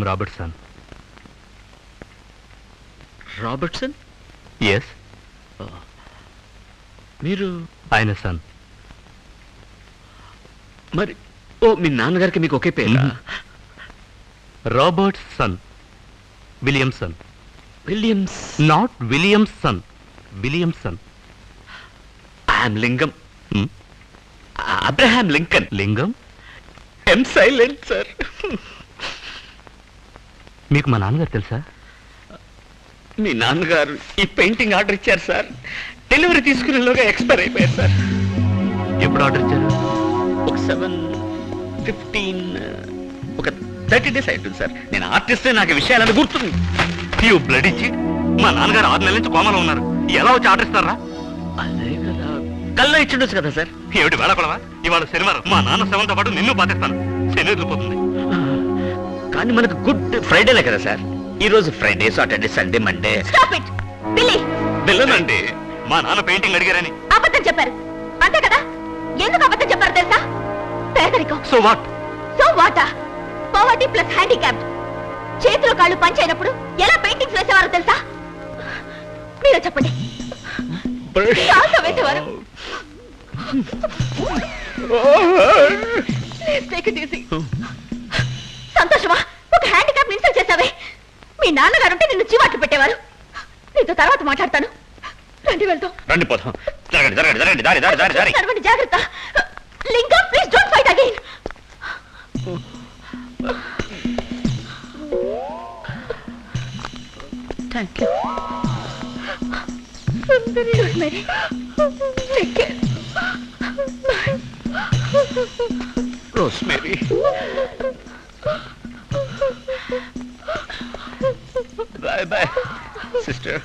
Robertson. Robertson? Yes. మీరు ఆయన sun. మరి ఓ మీ నాన్నగారికి మీకు ఒకే పేరా? Robertson, Williamson. Williams? Not Williamson, Williamson. I'm Lingam. Abraham Lincoln. Lingam? I'm silent sir. మీకు మా నాన్నగారు తెలుసా? మీ నాన్నగారు ఈ పెయింటింగ్ ఆర్డర్ ఇచ్చారు సార్. డెలివరీ తీసుకునేలోగా ఎక్స్పైర్ అయిపోయారు సార్. ఎప్పుడు ఆర్డర్ ఇచ్చారు? ఒక 7-15 ఒక 30 days అవుతుంది సార్. నేను ఆర్టిస్టే, నాకు విషయాలని గుర్తుంది. యూ బ్లడ్ ఇచ్చి మా నాన్నగారు 6 నెలల నుంచి కోమలో ఉన్నారు. ఎలా వచ్చి ఆర్డర్ ఇస్తారా? అదే కదా, కల్లా ఇచ్చిండొచ్చు కదా సార్. ఏమిటి వేళపడవా? ఇవాళ శనివారం, మా నాన్న శవంతో పాటు నిన్ను పాతిస్తాను. శని వదిలిపోతుంది. కానీ మనకు గుడ్ ఫ్రైడేలే కదా సార్. ఈ రోజు ఫ్రైడే, సాటర్డే, సండే, మండే. వెళ్ళనండి, మా నాన్న పెయింటింగ్ అడిగారని. అబద్ధం చెప్పారు అంతే కదా? ఎందుకు అబద్ధం చెప్పారు తెలుసా? పేదరికం. So what? సో వాటా? Poverty plus handicap. చేతులు కాళ్ళు పంచైనప్పుడు ఎలా పెయింటింగ్స్ వేసేవారో తెలుసా? మీరు చెప్పండి. చాలా వేసేవారు. సంతోషమా? ఒక హ్యాండిక్యాప్ ఇన్సల్ట్ చేసావే. మీ నాన్నగారుంటే నిన్ను చీవాట్లు పెట్టేవారు. నీతో తర్వాత మాట్లాడతాను. రండి, వెళ్తాం. రండి, పోతాం. జరగండి, జరగండి, జరగండి. దారి, దారి, దారి, దారి. నడవండి, జాగ్రత్త. Lingam, please don't fight again. Thank you. Mary, take care. Rosemary. Bye bye sister.